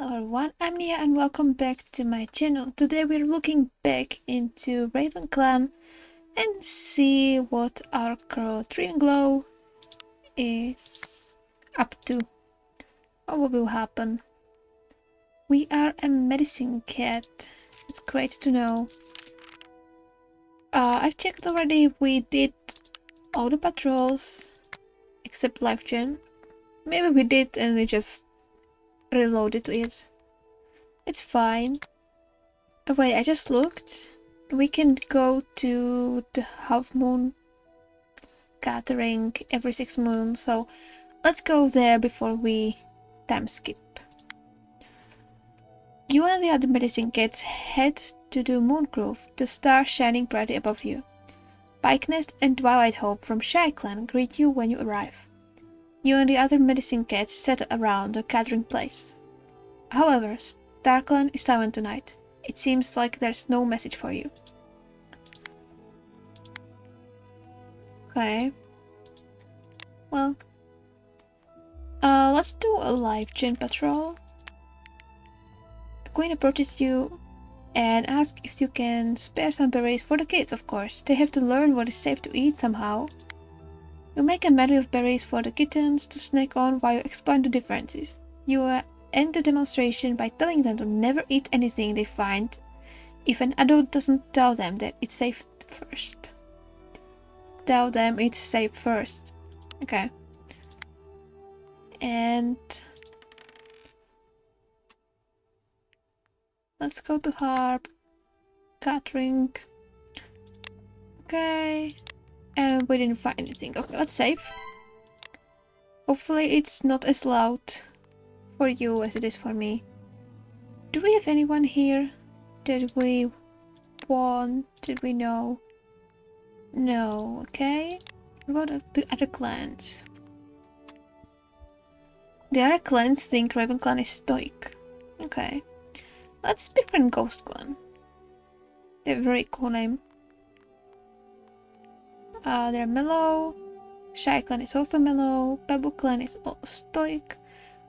Hello everyone, I'm Nia and welcome back to my channel. Today we're looking back into RavenClan and see what our girl Dreamglow is up to, or what will happen. We are a medicine cat. It's great to know. I've checked already. We did all the patrols except LifeGen. Maybe we did and we just reloaded it. It's fine. Oh, wait, I just looked. We can go to the half moon gathering every 6 moons, so let's go there before we time skip. You and the other medicine cats head to the moon grove, the star shining brightly above you. Pikenest and Twilight Hope from Shy Clan greet you when you arrive. You and the other medicine cats settle around the gathering place. However, Star Clan is silent tonight. It seems like there's no message for you. Okay. Well, let's do a LifeGen patrol. The Queen approaches you and asks if you can spare some berries for the kids, of course. They have to learn what is safe to eat somehow. You make a medley of berries for the kittens to snack on while you explain the differences. You end the demonstration by telling them to never eat anything they find if an adult doesn't tell them that it's safe first. Tell them it's safe first. Okay. And let's go to Harp. Gathering. Okay. And we didn't find anything. Okay, let's save. Hopefully it's not as loud for you as it is for me. Do we have anyone here that we want? Did we know? No, okay. What about the other clans? The other clans think RavenClan is stoic. Okay. Let's befriend Ghost Clan. They have a very cool name. They're mellow. Shy Clan is also mellow. Pebble Clan is also stoic.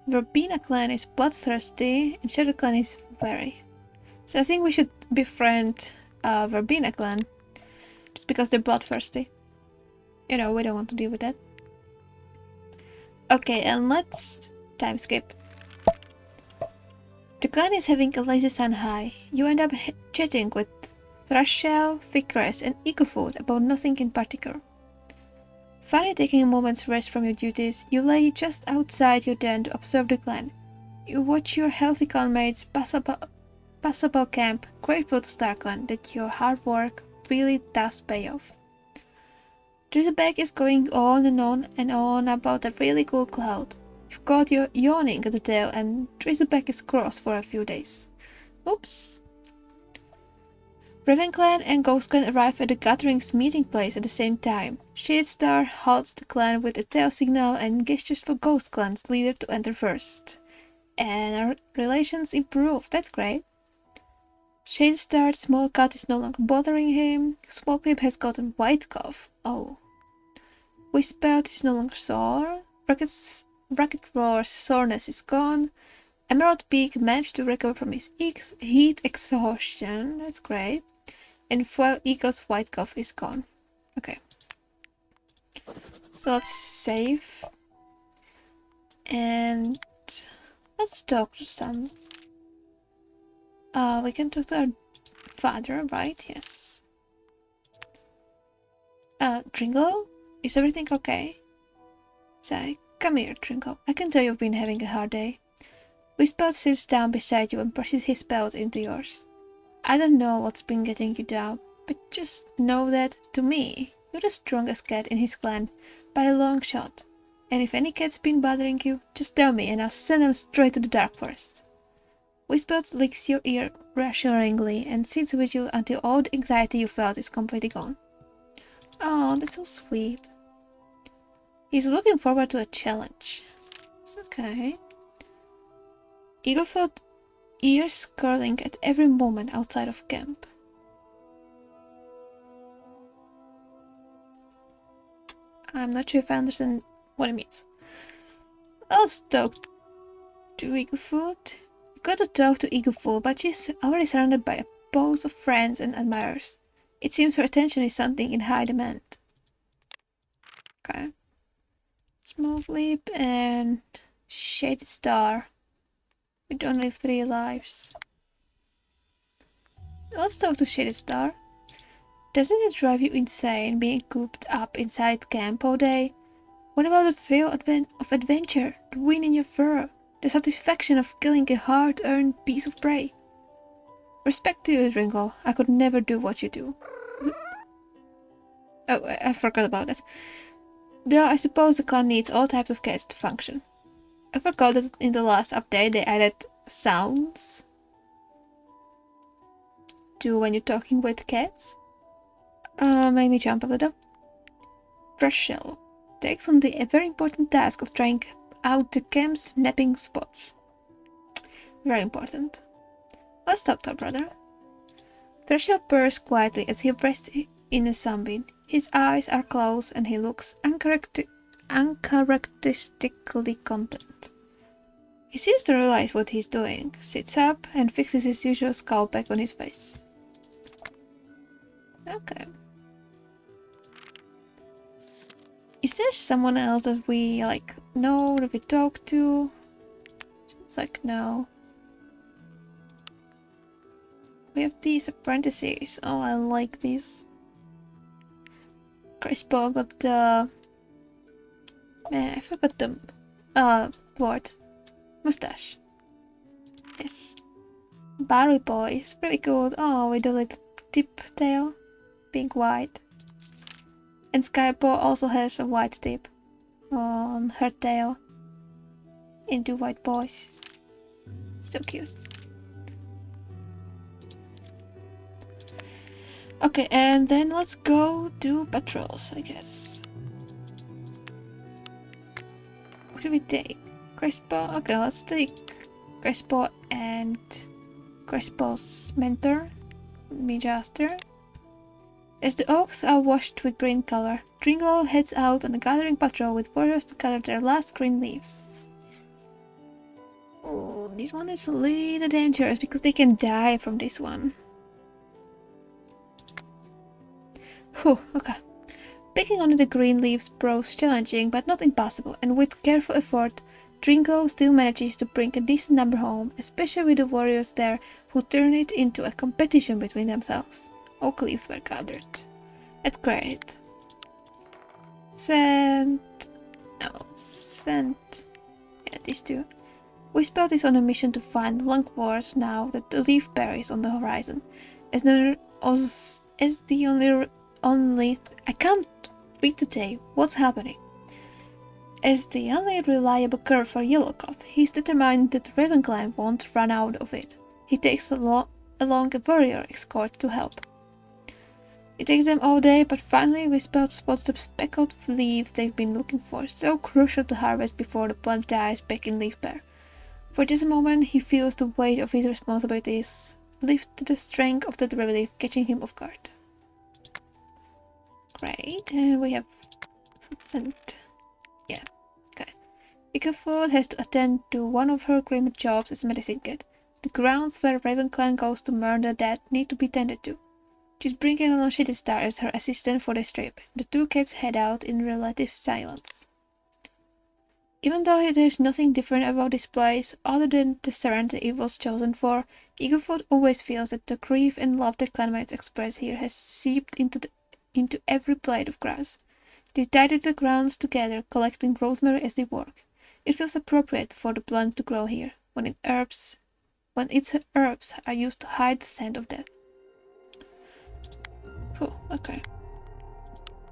Verbena Clan is bloodthirsty. And Shadow Clan is wary. So I think we should befriend Verbena Clan. Just because they're bloodthirsty. You know, we don't want to deal with that. Okay, and let's time skip. The clan is having a lazy sun high. You end up chatting with Thrushshell, Vickers, and Eaglefoot about nothing in particular. Finally taking a moment's rest from your duties, you lay just outside your den to observe the clan. You watch your healthy clanmates pass about camp, grateful to Star Clan that your hard work really does pay off. Drizzleback is going on and on about a really cool cloud. You've got you yawning at the tail and Drizzleback is cross for a few days. Oops. RavenClan and Ghost Clan arrive at the gathering's meeting place at the same time. Shade Star halts the clan with a tail signal and gestures for Ghost Clan's leader to enter first. And our relations improve, that's great. Shade Star's small cut is no longer bothering him. Smallclip has gotten white cough. Oh. Whispout is no longer sore. Rocket Roar's soreness is gone. Emerald Peak managed to recover from his heat exhaustion. That's great. And Foil Eagle's white cough is gone. Okay. So let's save. And let's talk to some. We can talk to our father, right? Yes. Tringo? Is everything okay? Say, come here, Tringo. I can tell you've been having a hard day. Whispout sits down beside you and presses his belt into yours. I don't know what's been getting you down, but just know that, to me, you're the strongest cat in his clan, by a long shot. And if any cat's been bothering you, just tell me and I'll send them straight to the Dark Forest. Whispout licks your ear reassuringly and sits with you until all the anxiety you felt is completely gone. Oh, that's so sweet. He's looking forward to a challenge. It's okay. Eaglefoot, ears curling at every moment outside of camp. I'm not sure if I understand what it means. Let's talk to Eaglefoot. got to talk to Iguful, but she's already surrounded by a post of friends and admirers. It seems her attention is something in high demand. Okay. Small Leap and Shaded Star. With only 3 lives. Let's talk to Shaded Star. Doesn't it drive you insane being cooped up inside camp all day? What about the thrill of adventure, the wind in your fur, the satisfaction of killing a hard-earned piece of prey? Respect to you, Dringo. I could never do what you do. Oh, I forgot about that. Though I suppose the clan needs all types of cats to function. I forgot that in the last update they added sounds to when you're talking with cats. Made me jump a little. Fresh Shell takes on the very important task of trying out the camp's napping spots. Very important. Let's talk to our brother. Threshold purrs quietly as he rests in a sunbeam. His eyes are closed and he looks uncharacteristically content. He seems to realize what he's doing, sits up and fixes his usual scowl back on his face. Okay. Is there someone else that we know, that we talk to? It's like no. We have these apprentices. Oh, I like these. Crispo got the... Man, I forgot the... word. Mustache. Yes. Barry Boy is pretty good. Oh, with the like tip tail being white. And Skypo also has a white tip on her tail. Into white boys. So cute. Okay, and then let's go do patrols, I guess. What should we take? Crespo? Okay, let's take Crespo and Crespo's mentor, Mijaster. As the oaks are washed with green color, Dringo heads out on a gathering patrol with warriors to gather their last green leaves. Oh, this one is a little dangerous because they can die from this one. Whew, okay. Picking on the green leaves proves challenging but not impossible, and with careful effort, Dringo still manages to bring a decent number home, especially with the warriors there who turn it into a competition between themselves. Oak leaves were gathered. That's great. Scent. No, scent. Yeah, these two. Whisper is on a mission to find Longward now that the leaf bear is on the horizon. As the only I can't read today. What's happening? As the only reliable cure for Yellowcuff, he's determined that RavenClan won't run out of it. He takes along a warrior escort to help. It takes them all day, but finally Whisper spots the speckled leaves they've been looking for, so crucial to harvest before the plant dies back in leaf bear. For just a moment, he feels the weight of his responsibilities lift the strength of the relief, catching him off guard. Great, and we have scent. Yeah, okay. Ikafood has to attend to one of her grim jobs as medicine kit. The grounds where RavenClan goes to mourn the dead need to be tended to. She's bringing along Shitty Star as her assistant for this trip. The two cats head out in relative silence. Even though there's nothing different about this place, other than the serenity it was chosen for, Eaglefoot always feels that the grief and love that clanmates express here has seeped into every blade of grass. They tidied the grounds together, collecting rosemary as they work. It feels appropriate for the plant to grow here, when its herbs are used to hide the scent of death. Oh, okay.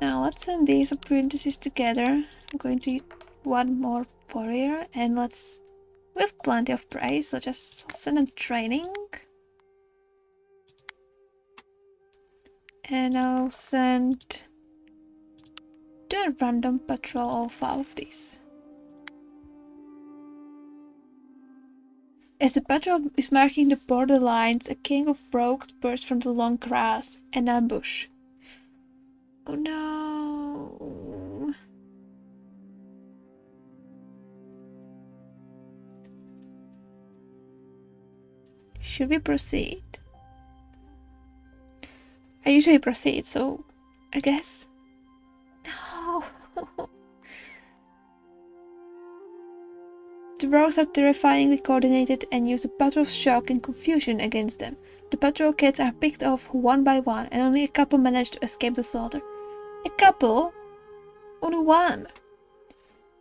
Now let's send these apprentices together. I'm going to one more warrior, and we have plenty of prey, so just send them training. And I'll send do a random patrol of 5 of these. As the patrol is marking the borderlines, a king of rogues bursts from the long grass and ambush. Oh no! Should we proceed? I usually proceed, so I guess. No. The rogues are terrifyingly coordinated and use the patrol's shock and confusion against them. The patrol kids are picked off one by one, and only a couple manage to escape the slaughter. A couple? Only one.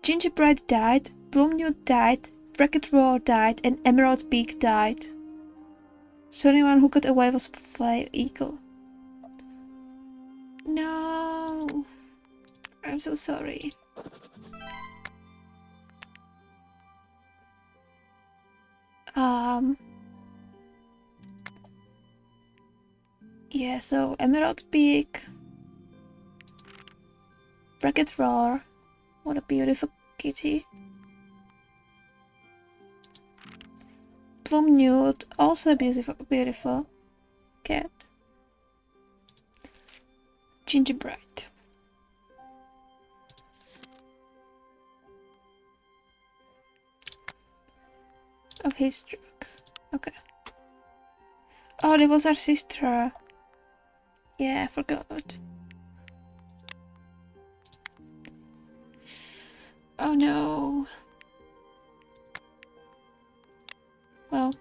Gingerbread died, Plumnute died, Wreck-It Raw died, and Emerald Peak died. So the only one who got away was Fire Eagle. No. I'm so sorry. Yeah, so Emerald Peak, Wreck-It Roar, what a beautiful kitty. Plumnute, also a beautiful cat. Gingerbread. Of his stroke. Okay. Oh, that was our sister. Yeah, I forgot. Oh no. Well,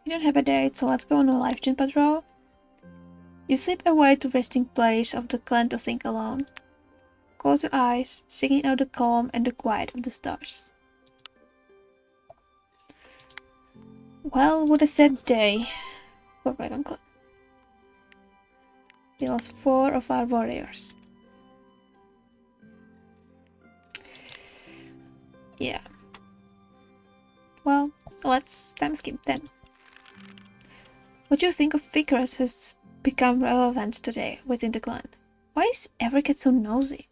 you don't have a date, so let's go on a LifeGen patrol. You slip away to resting place of the clan to think alone. Close your eyes, seeking out the calm and the quiet of the stars. Well, what a sad day for RavenClan. We lost 4 of our warriors. Yeah. Well, let's time skip then. What do you think of Vickers has become relevant today within the clan? Why is every cat so nosy?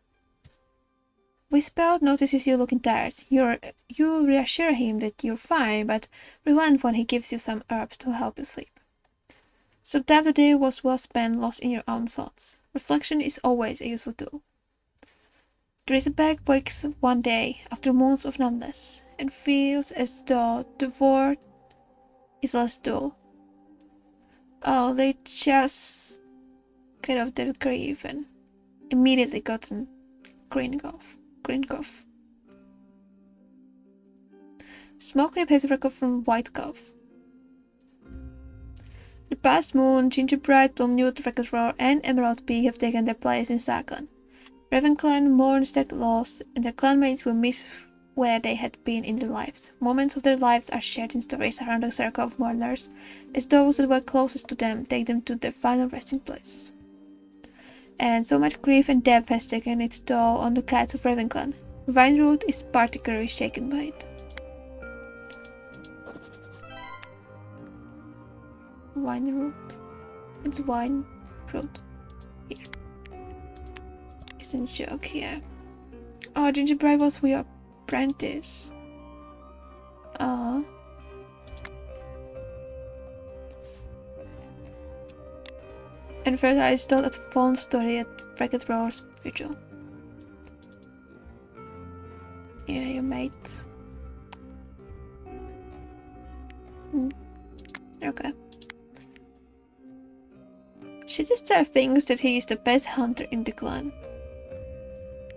Whisper notices you looking tired. You reassure him that you're fine, but relent when he gives you some herbs to help you sleep. Sometimes the day was well spent lost in your own thoughts. Reflection is always a useful tool. The Razorback wakes one day after months of numbness and feels as though the world is less dull. Oh, they just get off their grief and immediately gotten green cough. Smokeclip has recovered from white cough. The past moon, Gingerbread, Plumnute, Wreck-It Roar, and Emerald Peak have taken their place in Sarkhan. RavenClan mourns their loss, and their clanmates will miss where they had been in their lives. Moments of their lives are shared in stories around a circle of mourners, as those that were closest to them take them to their final resting place. And so much grief and death has taken its toll on the cats of RavenClan. Vineroot is particularly shaken by it. Vineroot. It's wine fruit. Here. It's in joke here. Oh, Gingerbread was your apprentice. And further, I told that fond story at Wreck-It Roar's vigil. Yeah, your mate. Okay. She just thinks that he is the best hunter in the clan.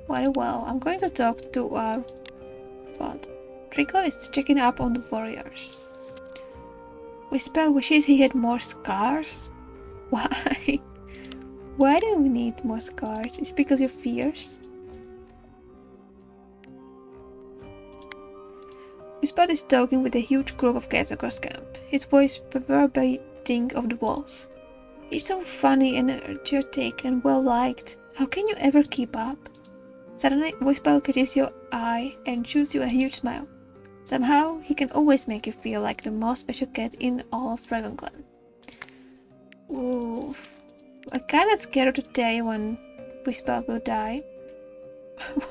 Very well, I'm going to talk to our father. Trickle is checking up on the warriors. Whisper wishes he had more scars. Why? Why do we need more scars? Is it because you're fierce? Whisper is talking with a huge group of cats across camp, his voice reverberating off the walls. He's so funny and energetic and well liked. How can you ever keep up? Suddenly, Whisper catches your eye and shoots you a huge smile. Somehow, he can always make you feel like the most special cat in all of RavenClan. Ooh, I'm kinda scared of the day when Whisper will die.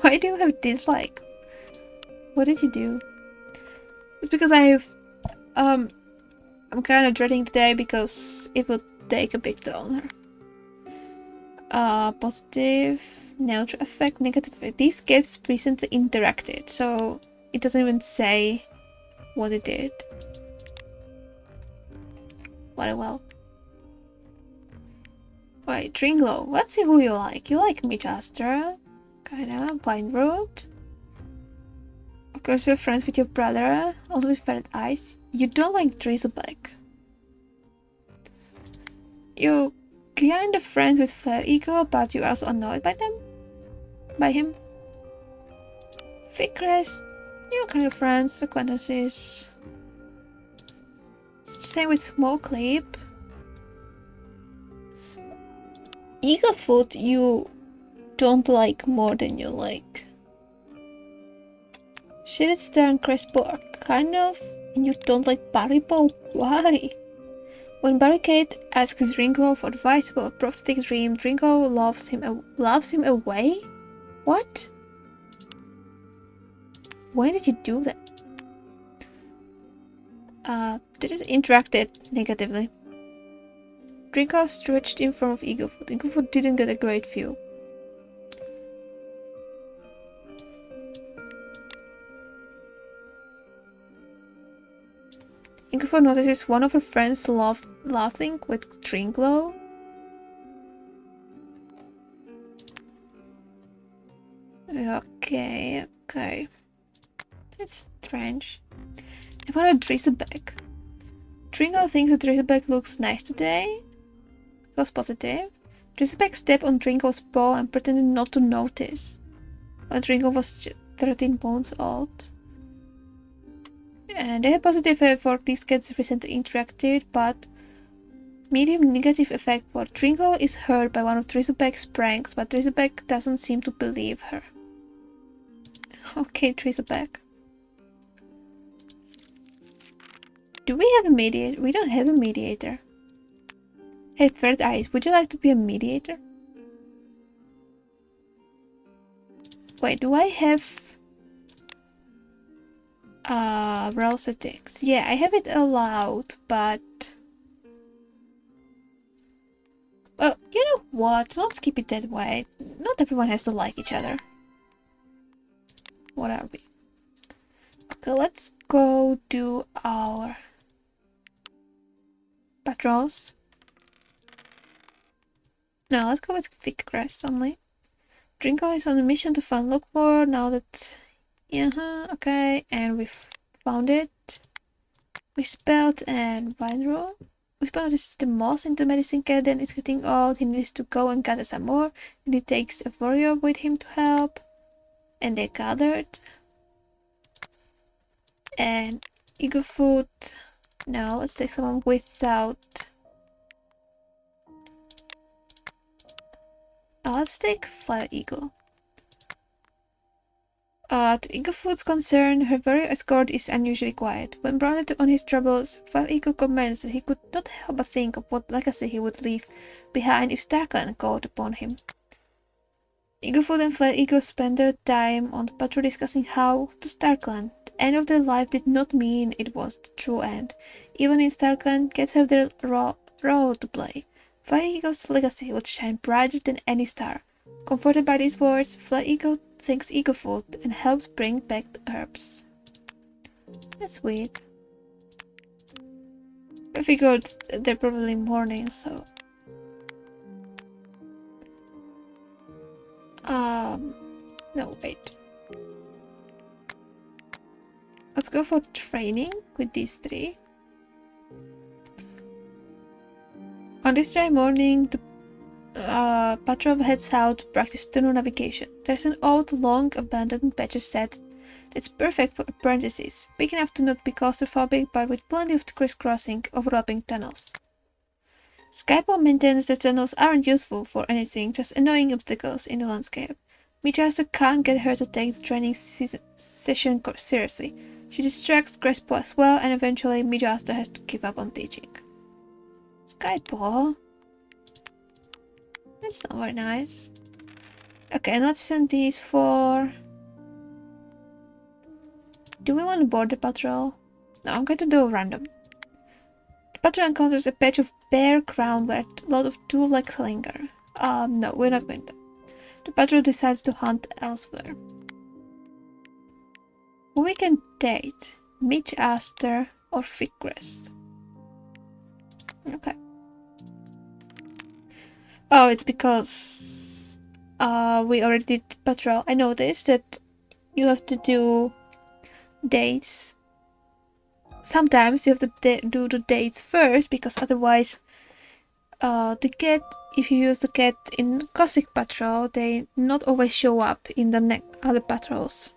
Why do you have dislike? What did you do? It's because I'm kinda dreading the day because it will take a big toll on her. Positive, neutral effect, negative effect. These cats recently interacted, so it doesn't even say what it did. Very well. Wait, Tringlo, let's see who you like. You like Midjaster? Kinda. Blind Road? Of course you're friends with your brother, also with Ferret Eyes. You don't like Drizzleback. You kind of friends with Flare Eagle, but you're also annoyed by them? By him? Fickrest, you're kind of friends, acquaintances. Same with Smoke Leap. Eaglefoot you don't like more than you like. Shitted Star and Crespo are kind of, and you don't like Baribo? Why? When Barricade asks Ringo for advice about a prophetic dream, Ringo loves him away? What? Why did you do that? They just interacted negatively. Ringo stretched in front of Eaglefoot. Eaglefoot didn't get a great view. Eaglefoot notices one of her friends laughing with Tringlo. Okay. That's strange. I want a Drizzleback. Tringo thinks that Drizzleback looks nice today. Was positive. Drizzleback stepped on Tringo's paw and pretended not to notice. When Tringo was 13 months old. And they had positive effect for these kids recently interacted, but medium negative effect for Tringo is hurt by one of Drizzleback's pranks, but Drizzleback doesn't seem to believe her. Okay, Drizzleback. Do we have a mediator? We don't have a mediator. Hey, Third Eyes, would you like to be a mediator? Wait, do I have role settings? Yeah, I have it allowed, but well, you know what? Let's keep it that way. Not everyone has to like each other. What are we? Okay, let's go do our patrols. No, let's go with Fickrest only. Drinko is on a mission to find Lookmore now that... okay, and we found it. We spelled and Windrow. We spelled is the moss into Medicine Garden. It's getting old. He needs to go and gather some more. And he takes a warrior with him to help. And they gathered. And Eaglefoot. No, let's take someone without... let's take Fire Eagle. To Eaglefoot's concern, her warrior escort is unusually quiet. When branded on his troubles, Fire Eagle comments that he could not help but think of what legacy he would leave behind if StarClan called upon him. Eaglefoot and Fire Eagle spend their time on the patrol discussing how, to StarClan, the end of their life did not mean it was the true end. Even in StarClan, cats have their role to play. Fire Eagle's legacy would shine brighter than any star. Comforted by these words, Fire Eagle thanks Eaglefoot and helps bring back the herbs. That's weird. I figured they're probably mourning, so... no, wait. Let's go for training with these three. On this dry morning, the patrol heads out to practice tunnel navigation. There's an old, long, abandoned patch set that's perfect for apprentices, big enough to not be claustrophobic, but with plenty of crisscrossing, overlapping tunnels. Skypo maintains the tunnels aren't useful for anything, just annoying obstacles in the landscape. Mijasa can't get her to take the training session seriously. She distracts Crespo as well, and eventually Mijasa has to give up on teaching. Skypo? That's not very nice. Okay, let's send these for... Do we want to board the patrol? No, I'm going to do a random. The patrol encounters a patch of bare ground where a lot of two-legs linger. No, we're not going to. The patrol decides to hunt elsewhere. We can date Midge Aster or Fickrest. Okay. Oh, it's because we already did patrol. I noticed that you have to do dates. Sometimes you have to do the dates first, because otherwise the cat, if you use the cat in classic patrol, they not always show up in the other patrols.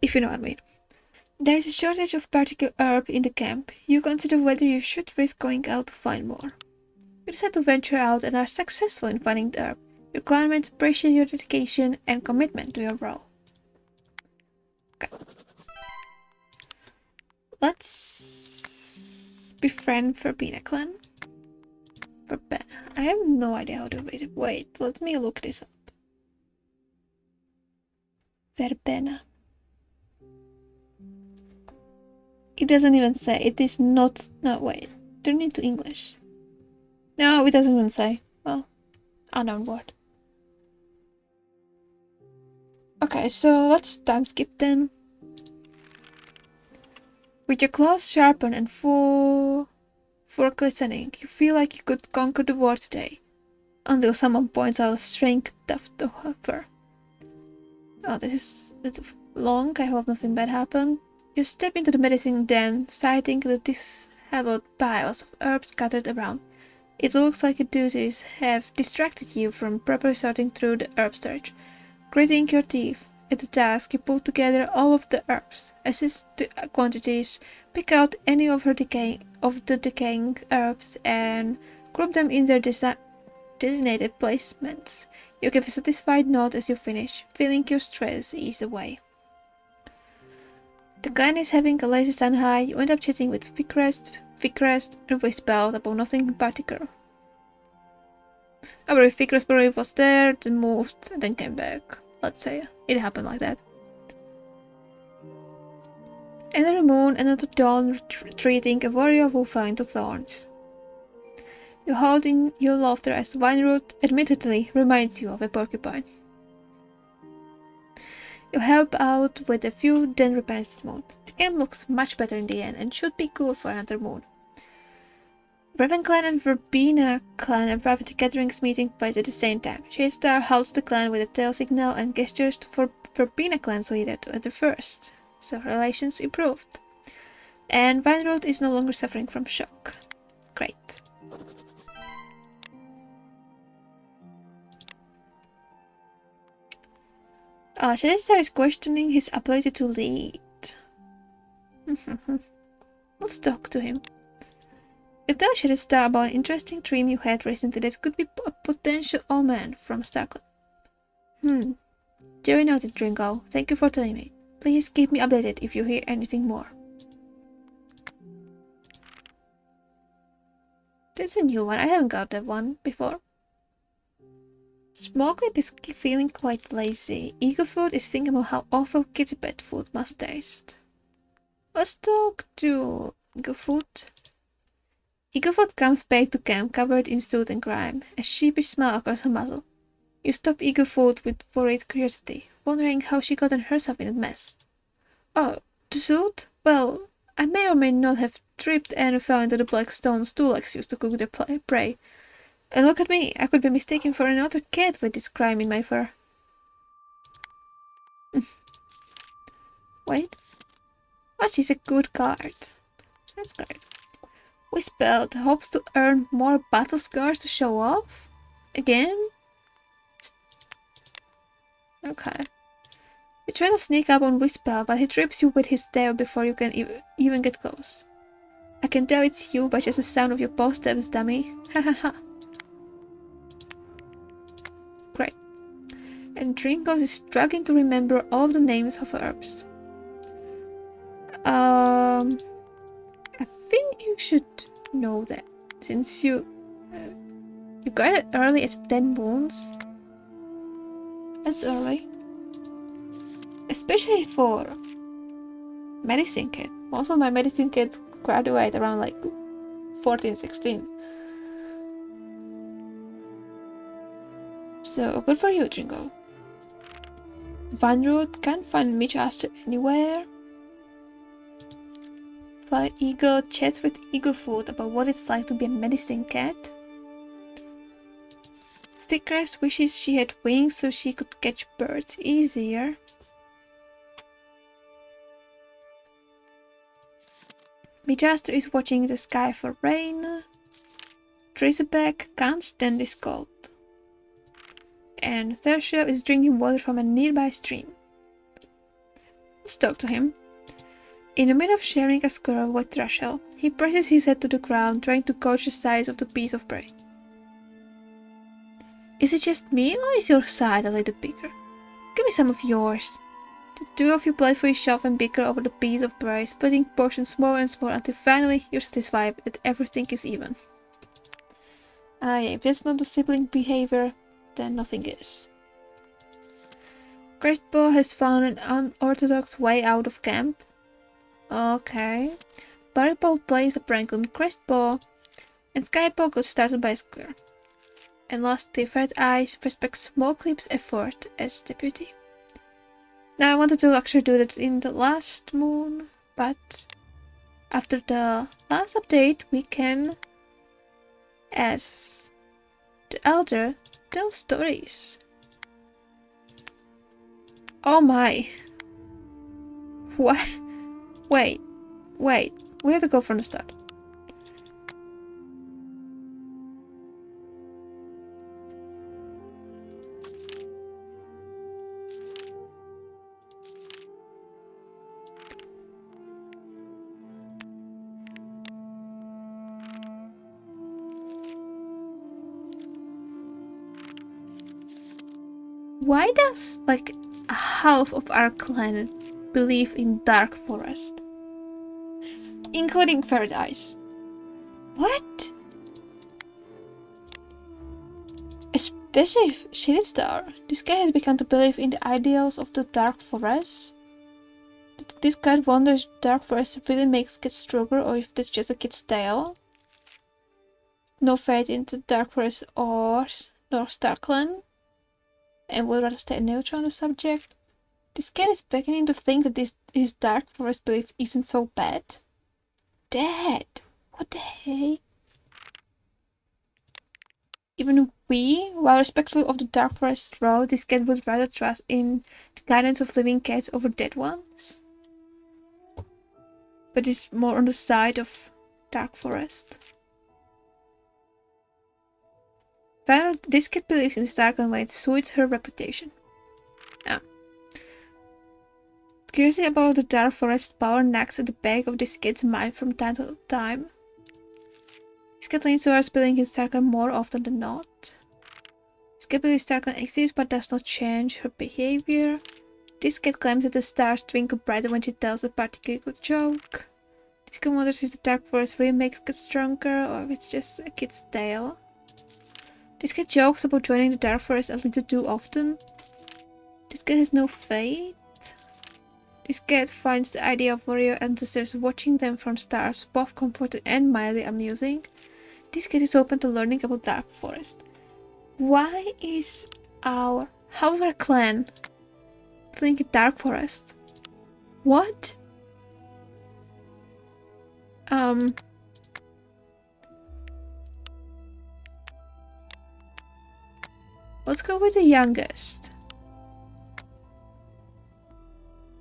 If you know what I mean. There is a shortage of particular herb in the camp. You consider whether you should risk going out to find more. You decide to venture out and are successful in finding the herb. Your clanmates appreciate your dedication and commitment to your role. Okay. Let's befriend Verbena clan. Verbena. I have no idea how to read it. Wait, let me look this up. Verbena. It doesn't even say. It is not. No, wait. Turn it to English. No, it doesn't even say. Well, unknown word. Okay, so let's time skip then. With your claws sharpened and full for glistening, you feel like you could conquer the world today. Until someone points out a strange tuft of fur. Oh, this is a little long. I hope nothing bad happened. You step into the medicine den, sighting the disheveled piles of herbs scattered around. It looks like your duties have distracted you from properly sorting through the herb storage. Gritting your teeth at the task, you pull together all of the herbs, assess the quantities, pick out any of the decaying herbs, and group them in their designated placements. You give a satisfied nod as you finish, feeling your stress ease away. The clan is having a lazy sun high. You end up chatting with Fickrest, and Whisbelt about nothing in particular. I believe Fickrest probably was there, then moved, and then came back. Let's say it happened like that. Another moon, another dawn, retreating, a warrior who fell into thorns. You hold in your laughter as Wineroot admittedly reminds you of a porcupine. You help out with a few, then repents the moon. The game looks much better in the end and should be good for another moon. RavenClan and Verbena clan arrive at the gatherings meeting place at the same time. Shaystar halts the clan with a tail signal and gestures for Verbena clan's leader to enter first. So relations improved. And Wineroot is no longer suffering from shock. Great. Shaystar is questioning his ability to lead. Let's talk to him. You tell Shaystar about an interesting dream you had recently that could be a potential omen from StarClan. Very noted, Dringo. Thank you for telling me. Please keep me updated if you hear anything more. That's a new one. I haven't got that one before. Smallclip is feeling quite lazy. Eaglefoot is thinking about how awful kitty pet food must taste. Let's talk to Eaglefoot. Eaglefoot comes back to camp covered in soot and grime, a sheepish smile across her muzzle. You stop Eaglefoot with worried curiosity, wondering how she got herself in that mess. Oh, the soot? Well, I may or may not have tripped and fell into the black stones Dulax used to cook their prey. And look at me, I could be mistaken for another cat with this grime in my fur. Wait. Oh, she's a good card. That's great. Whisbelt hopes to earn more battle scars to show off? Again? Okay. You try to sneak up on Whisbelt, but he trips you with his tail before you can even get close. I can tell it's you by just the sound of your paw steps, dummy. Ha ha ha. Great. And Dringo is struggling to remember all of the names of herbs. I think you should know that, since you got it early at 10 wounds. That's early. Especially for medicine kit. Most of my medicine kits graduate around like 14, 16. So good for you, Jingo. Vanroot can't find Mitch Aster anywhere. while Eagle chats with Eaglefoot about what it's like to be a medicine cat. Thickgrass wishes she had wings so she could catch birds easier. Mijaster is watching the sky for rain. Razorback can't stand this cold. And Thershio is drinking water from a nearby stream. Let's talk to him. In the middle of sharing a squirrel with Thrashel, he presses his head to the ground, trying to gauge the size of the piece of prey. Is it just me, or is your side a little bigger? Give me some of yours. The two of you playfully shove and bicker over the piece of prey, splitting portions smaller and smaller until finally you're satisfied that everything is even. Ah yeah, if that's not the sibling behavior, then nothing is. Crestpaw has found an unorthodox way out of camp. Okay. Barrypaw plays a prank on Crestpaw, and Skypaw got started by a square. And lastly, Red Eyes respects Small Clip's effort as deputy. Now I wanted to actually do that in the last moon, but after the last update we can, as the Elder, tell stories. Oh my. What? Wait, we have to go from the start. Why does, like, a half of our clan believe in Dark Forest? Including Third Eyes. What? Especially Shaded Star. This guy has begun to believe in the ideals of the Dark Forest. This guy wonders if Dark Forest really makes kids stronger or if that's just a kid's tale. No faith in the Dark Forest or North Star Clan. And would rather stay neutral on the subject. This cat is beginning to think that his Dark Forest belief isn't so bad. Dad, what the heck? Even we, while respectful of the Dark Forest road, this cat would rather trust in the guidance of living cats over dead ones. But is more on the side of Dark Forest. Finally, this cat believes in the Starcon when it suits her reputation. Ah. Curiosity about the Dark Forest power nags at the back of this kid's mind from time to time. This cat leans towards believing in Starcon more often than not. This cat believes Starcon exists but does not change her behavior. This cat claims that the stars twinkle brighter when she tells a particularly good joke. This cat wonders if the Dark Forest really makes kids stronger or if it's just a kid's tale. This cat jokes about joining the Dark Forest a little too often. This cat has no faith. This cat finds the idea of warrior ancestors watching them from stars both comforting and mildly amusing. This cat is open to learning about Dark Forest. Why is half of our clan thinking Dark Forest? What? Let's go with the youngest.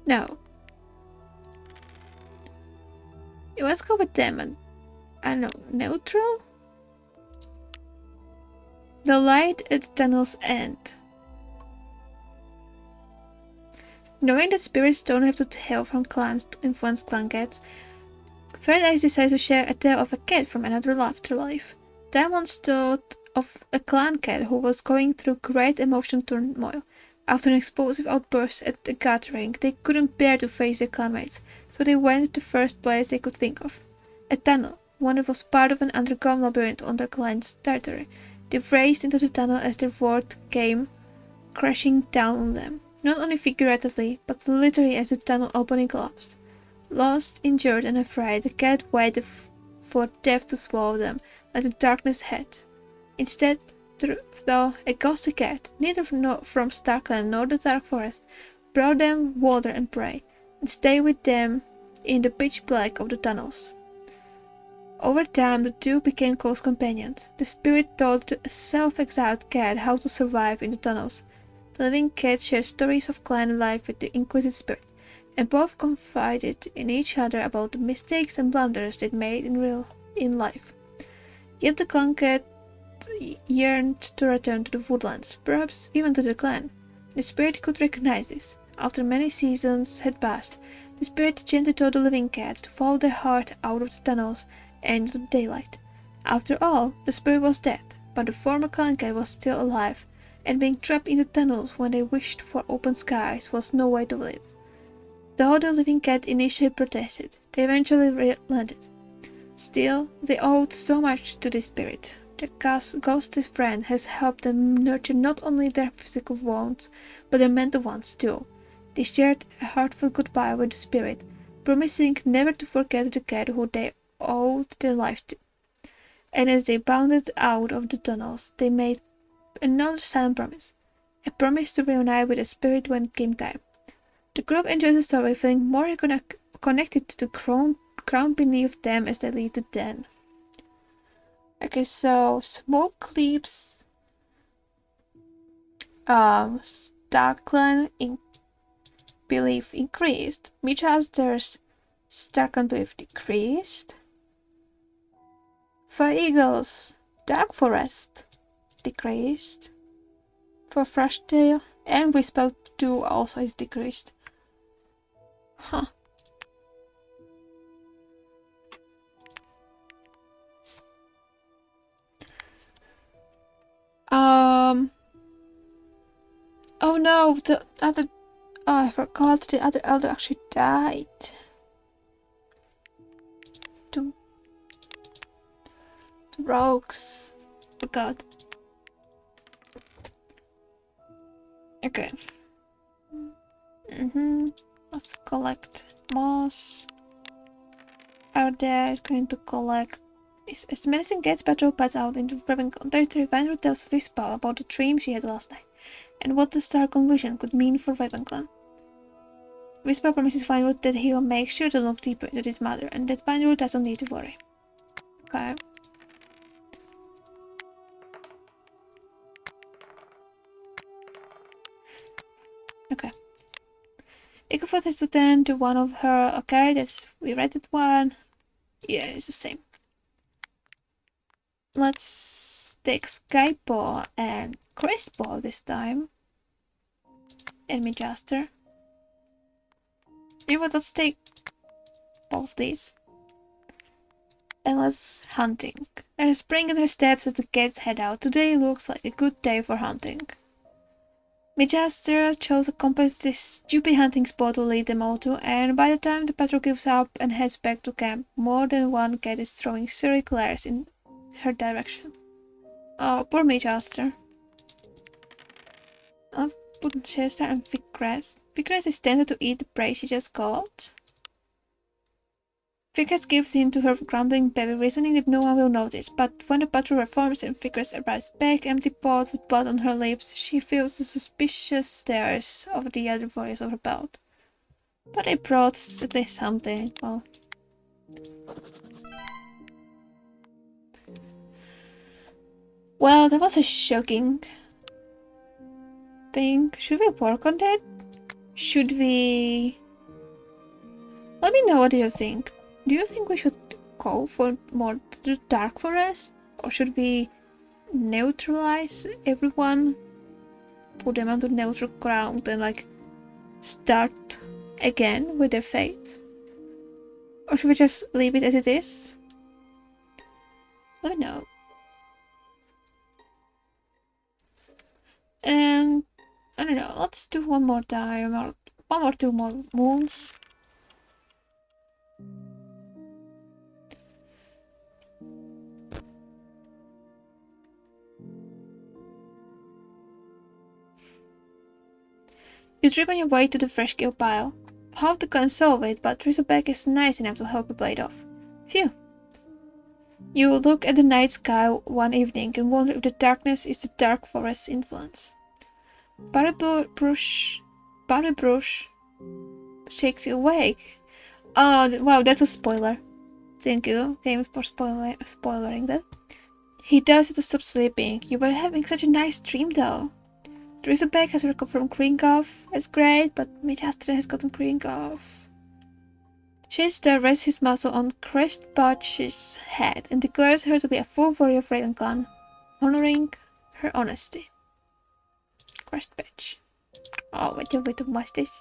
No. Yeah, let's go with them and I don't know, neutral? The light at the tunnel's end. Knowing that spirits don't have to hail from clans to influence clan cats, Third Eyes decides to share a tale of a cat from another afterlife. Dan once told of a clan cat who was going through great emotional turmoil. After an explosive outburst at the gathering, they couldn't bear to face their clanmates, so they went to the first place they could think of. A tunnel, one that was part of an underground labyrinth on their clan's territory. They raced into the tunnel as their world came crashing down on them. Not only figuratively, but literally as the tunnel opening collapsed. Lost, injured and afraid, the cat waited for death to swallow them, like the darkness had. Instead, though, a ghostly cat, neither from Starkland nor the Dark Forest, brought them water and prey, and stayed with them in the pitch black of the tunnels. Over time, the two became close companions. The spirit taught a self-exiled cat how to survive in the tunnels. The living cat shared stories of clan life with the Inquisitive spirit, and both confided in each other about the mistakes and blunders they'd made in life. Yet the clan cat yearned to return to the woodlands, perhaps even to the clan. The spirit could recognize this. After many seasons had passed, the spirit gently told the living cat to follow their heart out of the tunnels and into the daylight. After all, the spirit was dead, but the former clan cat was still alive, and being trapped in the tunnels when they wished for open skies was no way to live. Though the living cat initially protested, they eventually relented. Still, they owed so much to this spirit. Their ghostly friend has helped them nurture not only their physical wounds, but their mental ones too. They shared a heartfelt goodbye with the spirit, promising never to forget the cat who they owed their life to. And as they bounded out of the tunnels, they made another silent promise. A promise to reunite with the spirit when it came time. The group enjoys the story, feeling more connected to the ground beneath them as they leave the den. Okay, so smoke leaps, Starkland belief increased. Midcaster's Starkland belief decreased. For Eagles, Dark Forest decreased. For Freshtail and Whisper 2 also is decreased. Huh. Oh no, the other. Oh, I forgot the other elder actually died. The rogues. Forgot. Okay. Let's collect moss. Our dad is going to collect. As medicine gets better, pads out into RavenClan territory, Vanro tells Whisper about the dream she had last night, and what the star conversion could mean for RavenClan. Whisper promises Vanro that he will make sure to look deeper into this matter, and that Vanro doesn't need to worry. Okay. Okay. Icofort has to tend to one of her. Okay, we read that one. Yeah, it's the same. Let's take Skypaw and Crestpaw this time. Enemy Jaster. You know what, let's take both these. And let's hunting. There's a spring in her steps as the cats head out. Today looks like a good day for hunting. Midcaster chose a completely stupid hunting spot to lead them all to, and by the time the patrol gives up and heads back to camp, more than one cat is throwing silly glares in her direction. Oh, poor Midcaster. Let's put Chester and Figcrest. Figcrest is tempted to eat the prey she just caught. Figcrest gives in to her grumbling baby, reasoning that no one will notice, but when the patrol reforms and Figcrest arrives back, empty-pawed with blood on her lips, she feels the suspicious stares of the other warriors of her belt. But they brought at least something. Well, that was a shocking thing. Should we work on that? Should we... Let me know what you think. Do you think we should go for more the Dark Forest? Or should we neutralize everyone? Put them onto neutral ground and like start again with their faith? Or should we just leave it as it is? Let me know. And I don't know, let's do one more time, or one or two more moons. You trip on your way to the fresh kill pile. Half the clan solve it, but Drizzleback is nice enough to help you play it off. Phew. You look at the night sky one evening and wonder if the darkness is the Dark Forest's influence. Barry Brush shakes you awake. Oh, wow, that's a spoiler. Thank you, game, for spoiling that. He tells you to stop sleeping. You were having such a nice dream, though. Drizzleback has recovered from Kringov. That's great, but Mijastra has gotten Kringov. Shista rests his muzzle on Crestbotch's head and declares her to be a full warrior of RavenClan, honoring her honesty. Crestbotch. Oh, with a mustache.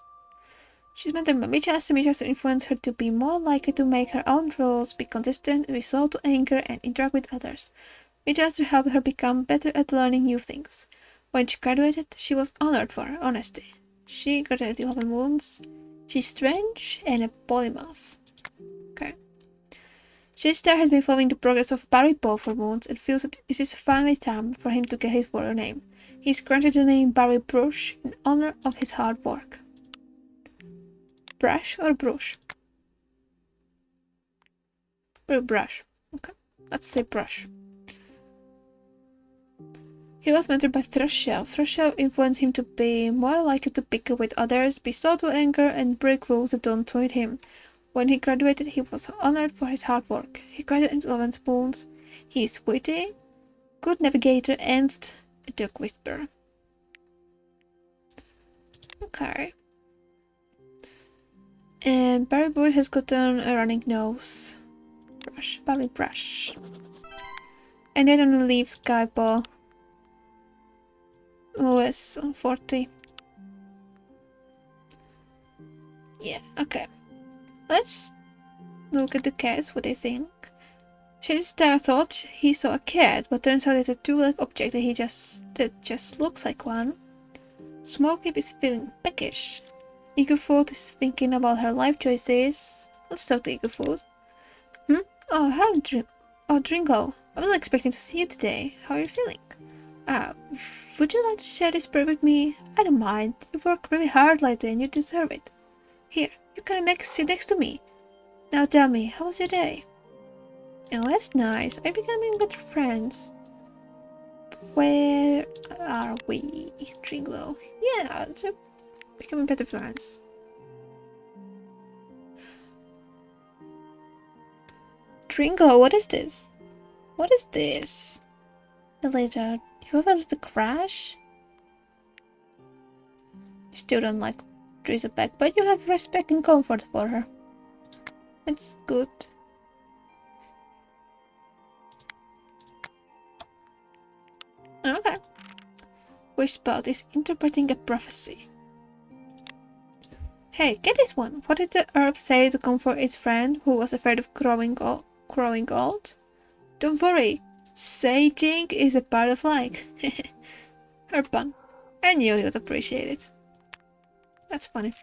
She's mentored by Mijastra influenced her to be more likely to make her own rules, be consistent, resolve to anger, and interact with others. Mijastra helped her become better at learning new things. When she graduated, she was honored for her honesty. She got 11 wounds. She's strange and a polymath. Okay. Shista has been following the progress of Barry Paul for wounds and feels that it is finally time for him to get his warrior name. He's granted the name Barry Brush in honor of his hard work. Brush or Brush? Brush. Okay, let's say Brush. He was mentored by Thrushell. Thrushell influenced him to be more likely to bicker with others, be slow to anger, and break rules that don't suit him. When he graduated, he was honored for his hard work. He graduated in 11 wounds. He is witty, good navigator, and a dog whisperer. Okay. And Barry Bush has gotten a running nose. Brush. Barry Brush. And then on the leaf Skyball. OS on 40. Yeah, okay. Let's look at the cats, what they think. Shadystar thought he saw a cat, but turns out it's a two-legged object that just looks like one. Smallcap is feeling peckish. Eaglefoot is thinking about her life choices. Let's talk to Eaglefoot. Oh, how Dringo. I was expecting to see you today. How are you feeling? Would you like to share this prayer with me? I don't mind. You've worked really hard lately and you deserve it. Here, you can sit next to me. Now tell me, how was your day? Oh, that's nice. Are becoming better friends? Where are we, Tringlo? Yeah, becoming better friends. Tringo, what is this? What is this? Later, you ever let the crash? You still don't like Drizzleback, but you have respect and comfort for her. That's good. Okay. Wishbout is interpreting a prophecy. Hey, get this one. What did the herb say to comfort its friend who was afraid of growing old? Don't worry. Saging is a part of life. Her pun. I knew you'd appreciate it. That's funny.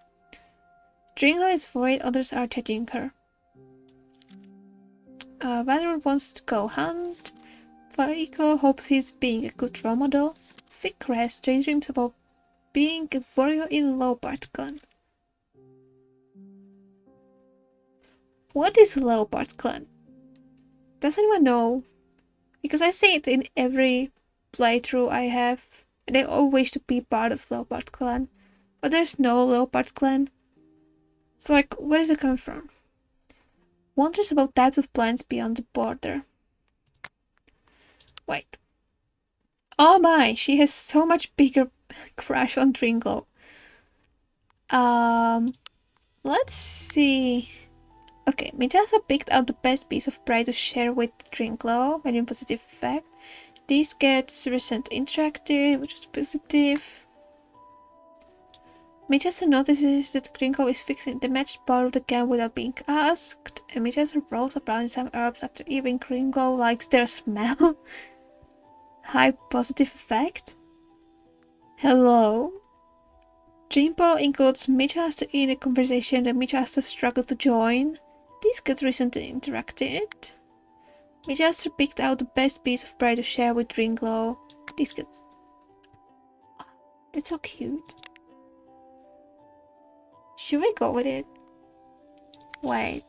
Dringo is worried others are judging her. Vanderwood wants to go hunt. Faiko hopes he's being a good role model. Thick Rest daydreams about being a warrior in Leopard Clan. What is Leopard Clan? Does anyone know? Because I see it in every playthrough I have, and I always wish to be part of Leopard Clan. But there's no Leopard Clan. So like, where does it come from? Wonders about types of plants beyond the border. Wait. Oh my, she has so much bigger crush on Tringo. Let's see. Okay, Mijasa picked out the best piece of prey to share with Tringo, having positive effect. This gets recent interactive, which is positive. Mijasa notices that Tringo is fixing the matched part of the can without being asked, and Mijasa rolls around some herbs after even Tringo likes their smell. High positive effect. Hello. Jimbo includes Mijasa in a conversation that Mijasa struggled to join. This gets recently interacted. Mijasa picked out the best piece of prey to share with Ringlow. This gets... Oh, that's so cute. Should we go with it? Wait.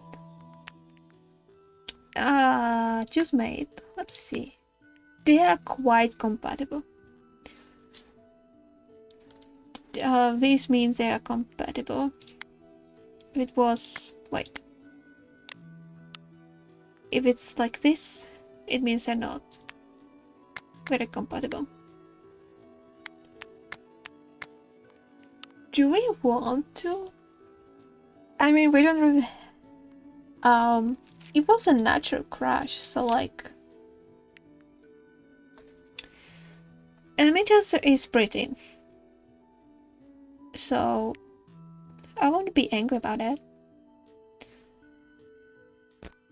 Just made. Let's see. They are quite compatible. This means they are compatible. If it was... Wait. If it's like this, it means they're not very compatible. Do we want to? I mean, we don't really... it was a natural crash, so like... And Manchester is pretty. So... I won't be angry about it.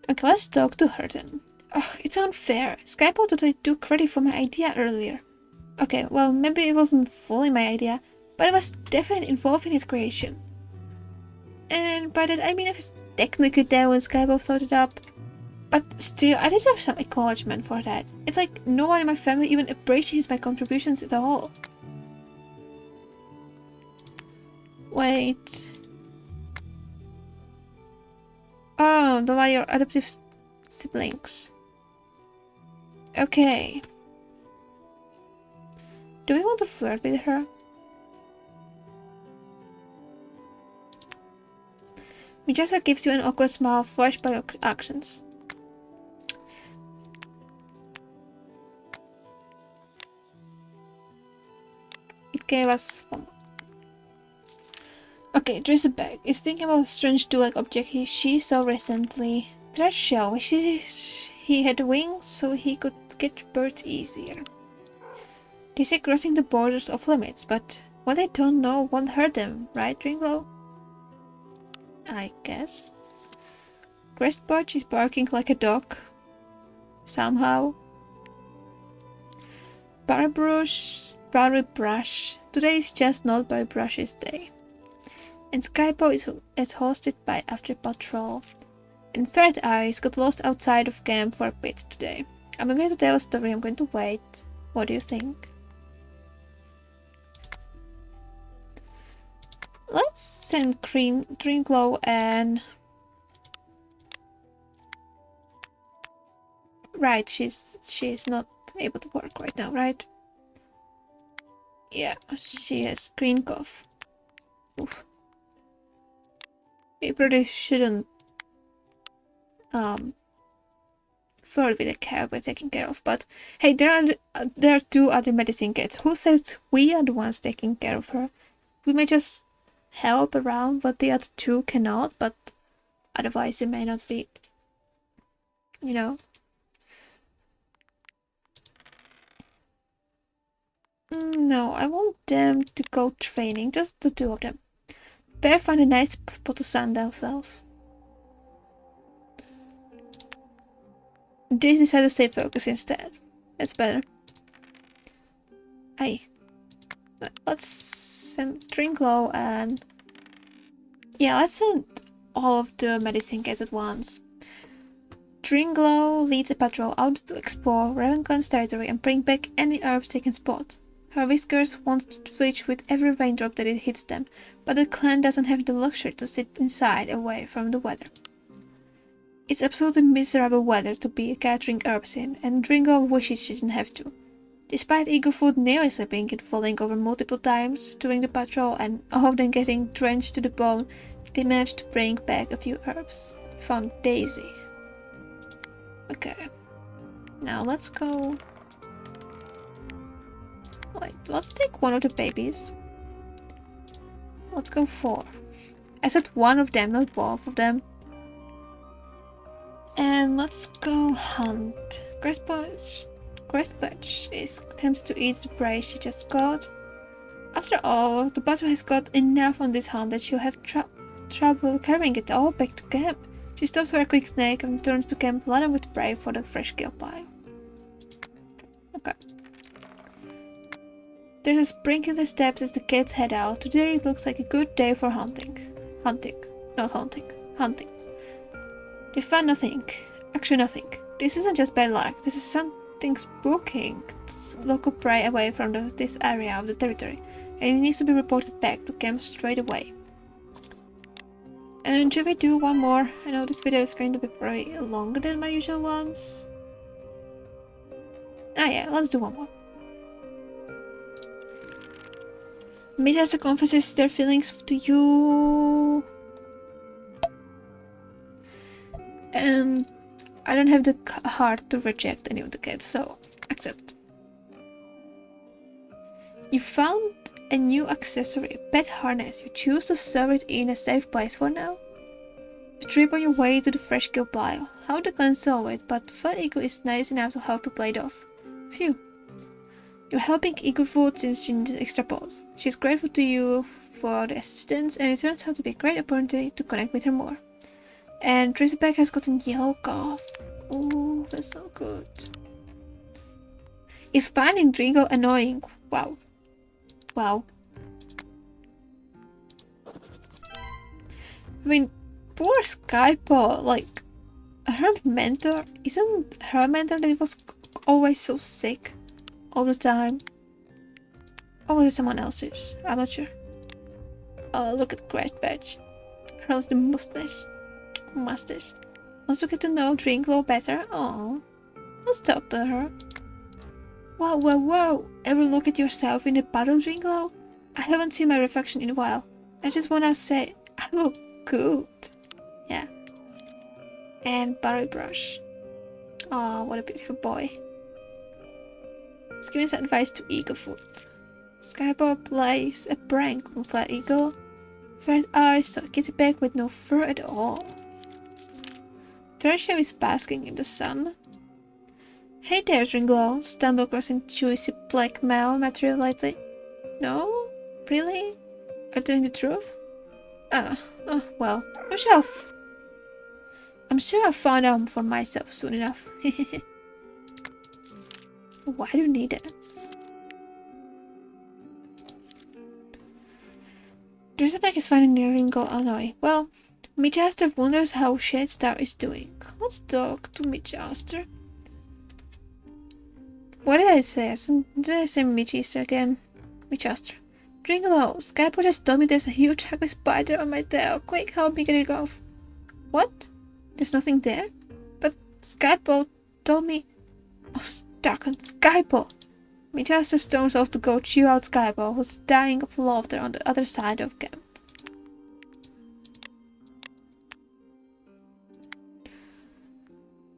Okay, let's talk to her then. Ugh, it's unfair. Skypo totally took credit for my idea earlier. Okay, well, maybe it wasn't fully my idea, but I was definitely involved in its creation. And by that I mean I was technically there when Skypo thought it up. But still, I deserve some acknowledgement for that. It's like no one in my family even appreciates my contributions at all. Wait. Oh, they are your adoptive siblings. Okay. Do we want to flirt with her? Mijasa gives you an awkward smile flashed by your actions. It gave us one. Okay, there's a bag. It's thinking about a strange two-like object she saw recently. That shell. He had wings so he could catch birds easier. They say crossing the borders of limits, but what they don't know won't hurt them, right, Ringlow? I guess. Crestbotch is barking like a dog. Somehow. Barry Brush. Today is just not Barry Brush's day. And Skypo is hosted by After Patrol. And Third Eyes got lost outside of camp for a bit today. I'm not going to tell a story, I'm going to wait. What do you think? Let's send Dreamglow and... Right, she's not able to work right now, right? Yeah, she has green cough. Oof. We probably shouldn't flirt with the cat we're taking care of, but hey, there are two other medicine kits. Who says we are the ones taking care of her? We may just help around what the other two cannot, but otherwise it may not be, you know. No, I want them to go training, just the two of them. Better find a nice spot to sun themselves. They decide to stay focused instead. That's better. Aye. Let's send Drinklow and... Yeah, let's send all of the medicine kits at once. Drinklow leads a patrol out to explore RavenClan's territory and bring back any herbs they can spot. Her whiskers won't twitch with every raindrop that it hits them, but the clan doesn't have the luxury to sit inside away from the weather. It's absolutely miserable weather to be gathering herbs in, and Dringo wishes she didn't have to. Despite Eaglefoot nearly slipping and falling over multiple times during the patrol and all of them getting drenched to the bone, they managed to bring back a few herbs. They found Daisy. Okay. Now let's go... Wait, let's take one of the babies. Let's go 4. I said one of them, not both of them. And let's go hunt. Crestbotch is tempted to eat the prey she just caught. After all, the battle has got enough on this hunt that she'll have trouble carrying it all back to camp. She stops for a quick snack and returns to camp laden with prey for the fresh kill pile. Okay. There's a sprinkle in the steps as the kids head out. Today it looks like a good day for hunting. Hunting. They found nothing. Actually nothing. This isn't just bad luck. This is something spooking local prey away from this area of the territory. And it needs to be reported back to camp straight away. And should we do one more? I know this video is going to be probably longer than my usual ones. Ah yeah, let's do one more. Mijasa confesses their feelings to you. And I don't have the heart to reject any of the kids, so accept. You found a new accessory, a pet harness. You choose to store it in a safe place for now. You trip on your way to the fresh kill pile. How the clan saw it, but Fat Eagle is nice enough to help you play it off. Phew. You're helping Eaglefoot since she needs extra balls. She's grateful to you for the assistance, and it turns out to be a great opportunity to connect with her more. And Drizzleback has gotten yellow cough. Ooh, that's not good. Is finding Dringo annoying? Wow. Wow. I mean, poor Skypo, like, her mentor, isn't her mentor that was always so sick all the time? Or was it someone else's? I'm not sure. Oh, look at Crest Badge. Curls the mustache. Wants to get to know Drinklow better? Oh, let's talk to her. Whoa, whoa, whoa! Ever look at yourself in the bottle, Drinklow? I haven't seen my reflection in a while. I just wanna say, I look good. Yeah. And Barry Brush. Oh, what a beautiful boy. Let's give some advice to Eaglefoot. Skybob plays a prank on Flat Eagle. Fat eyes saw a kitty pig with no fur at all. Thrasher is basking in the sun. Hey there, Ringlow. Stumble across some juicy black mail material lately? No? Really? Are you telling the truth? Well, I'm sure I'll find out for myself soon enough. Why do you need it? Drizzleback is finding Ringo annoying. Well, Midjaster wonders how Shadestar is doing. Let's talk to Midjaster. What did I say? Did I say Midjaster again? Midjaster. Dringlo, Skypo just told me there's a huge ugly spider on my tail. Quick, help me get it off. What? There's nothing there? But Skypo told me... Oh, stuck on Skypo! Midjaster storms off to go chew out Skypo, who's dying of laughter on the other side of camp.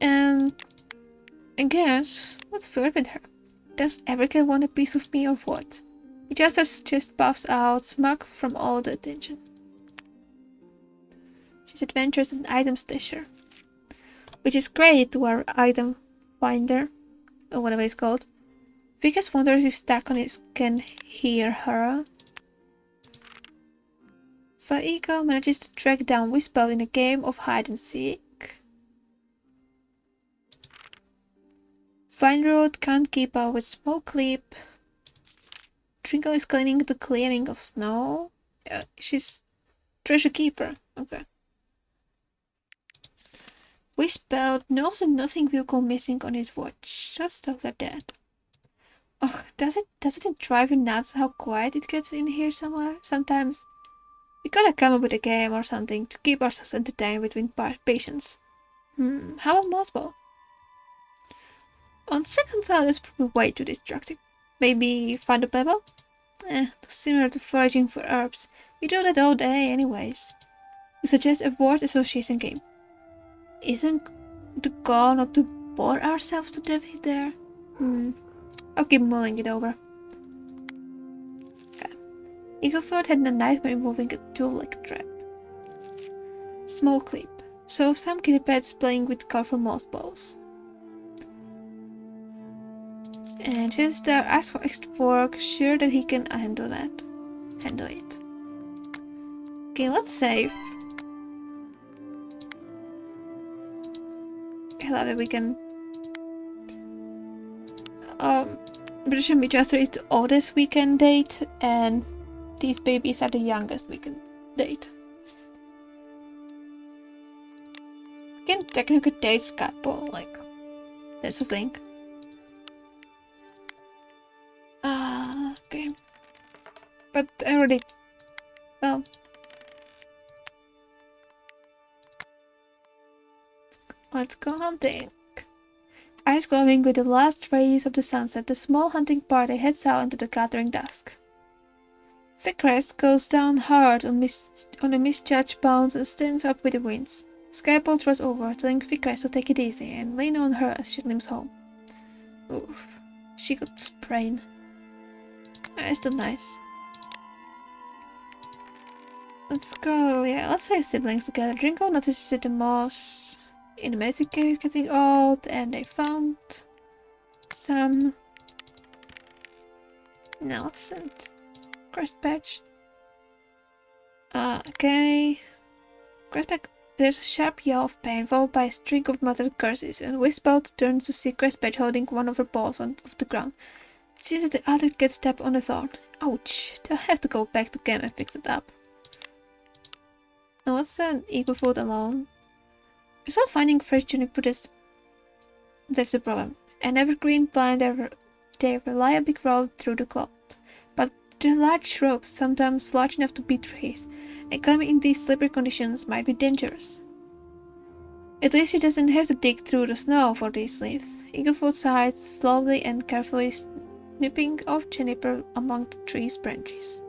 And I guess, what's weird with her? Does Everkid want a piece of me or what? Midjaster's just puffs out, smug from all the attention. She's adventurous and item stasher, which is great to our item finder, or whatever it's called. Vikas wonders if Starkonis can hear her. Faiko manages to track down Whisper in a game of hide and seek. Fineroad can't keep up with Smoke Leap. Trinko is cleaning the clearing of snow. She's treasure keeper. Okay. Whisper knows that nothing will go missing on his watch. Let's talk like that. Ugh, doesn't it drive you nuts how quiet it gets in here sometimes? We gotta come up with a game or something to keep ourselves entertained between patients. How about Mossball? On second thought, it's probably way too distracting. Maybe find a pebble? Similar to foraging for herbs. We do that all day anyways. We suggest a word association game. Isn't the goal not to bore ourselves to death there? I'll keep mulling it over. Okay. Eaglefoot had a nightmare involving a tool-like trap. Smoke Leap. So some kitty pets playing with colorful moss balls. And just asks for extra work, sure that he can handle it. Okay, let's save. I love that we can... British and Midjaster is the oldest we can date, and these babies are the youngest we can date. We can technically date Skypo, like, that's a thing. Okay. But I already... Well... Let's go hunting. Eyes glowing with the last rays of the sunset, the small hunting party heads out into the gathering dusk. Vickrest goes down hard on the misjudged bounds and stands up with the winds. Skypole throws over, telling Vickers to take it easy and lean on her as she limps home. Oof, she got sprained. It's not nice. Let's go, yeah, let's say siblings together. Drinko notices that the moss in the medicine cave is getting old, and they found some Nelson crust patch. Okay. Crestback, there's a sharp yell of pain, followed by a string of muttered curses, and Whispout turns to see Crestpatch holding one of her paws off the ground. It sees that the other gets stepped on the thorn. Ouch, they'll have to go back to camp and fix it up. Now let's send Eagle Food alone. It's not finding fresh juniper, that's the problem. An evergreen plant, they rely a big road through the cloud. But they're large shrubs, sometimes large enough to be trees, and climbing in these slippery conditions might be dangerous. At least she doesn't have to dig through the snow for these leaves. Eaglefoot sighs, slowly and carefully snipping off juniper among the tree's branches.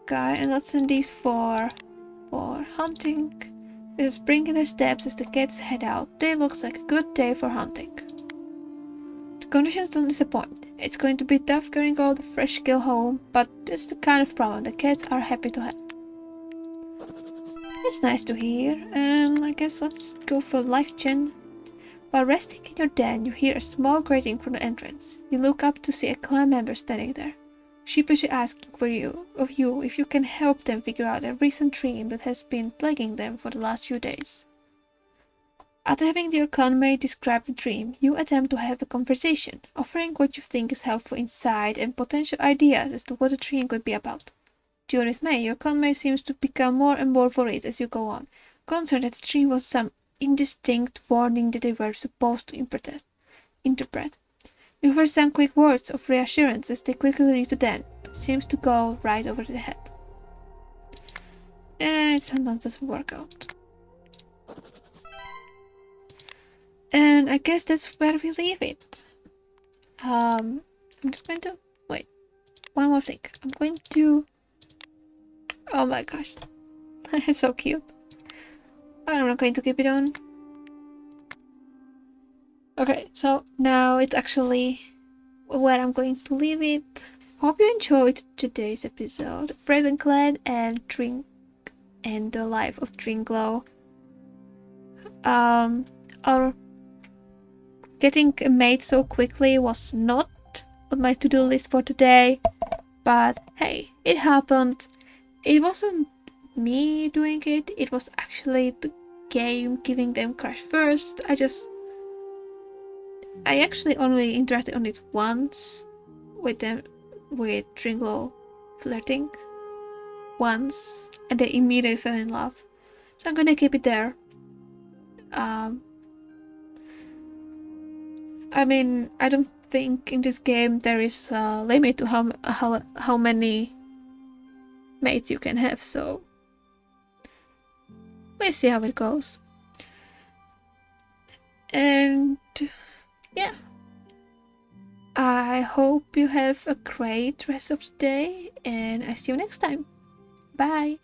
Okay, and let's send these for hunting. There's a spring in their steps as the cats head out. Today looks like a good day for hunting. The conditions don't disappoint. It's going to be tough carrying all the fresh kill home, but that's the kind of problem the cats are happy to have. It's nice to hear, and I guess let's go for LifeGen. While resting in your den, you hear a small grating from the entrance. You look up to see a clan member standing there, sheepishly asking of you if you can help them figure out a recent dream that has been plaguing them for the last few days. After having your clanmate describe the dream, you attempt to have a conversation, offering what you think is helpful insight and potential ideas as to what the dream could be about. To your dismay, your clanmate seems to become more and more worried as you go on, concerned that the dream was some indistinct warning that they were supposed to interpret. You hear some quick words of reassurance as they quickly leave the den, but seems to go right over the head. And it sometimes doesn't work out. And I guess that's where we leave it. I'm just going to wait. One more thing. I'm going to. Oh my gosh, it's so cute. I'm not going to keep it on. Okay, so now it's actually where I'm going to leave it. Hope you enjoyed today's episode of RavenClan and the life of Drinkglow. Our getting a mate so quickly was not on my to-do list for today, but hey, it happened. It wasn't me doing it, it was actually the game giving them crash first. I actually only interacted on it once with Drinkglow flirting. Once, and they immediately fell in love. So I'm gonna keep it there. I mean, I don't think in this game there is a limit to how many mates you can have, so we'll see how it goes. And yeah, I hope you have a great rest of the day, and I see you next time. Bye.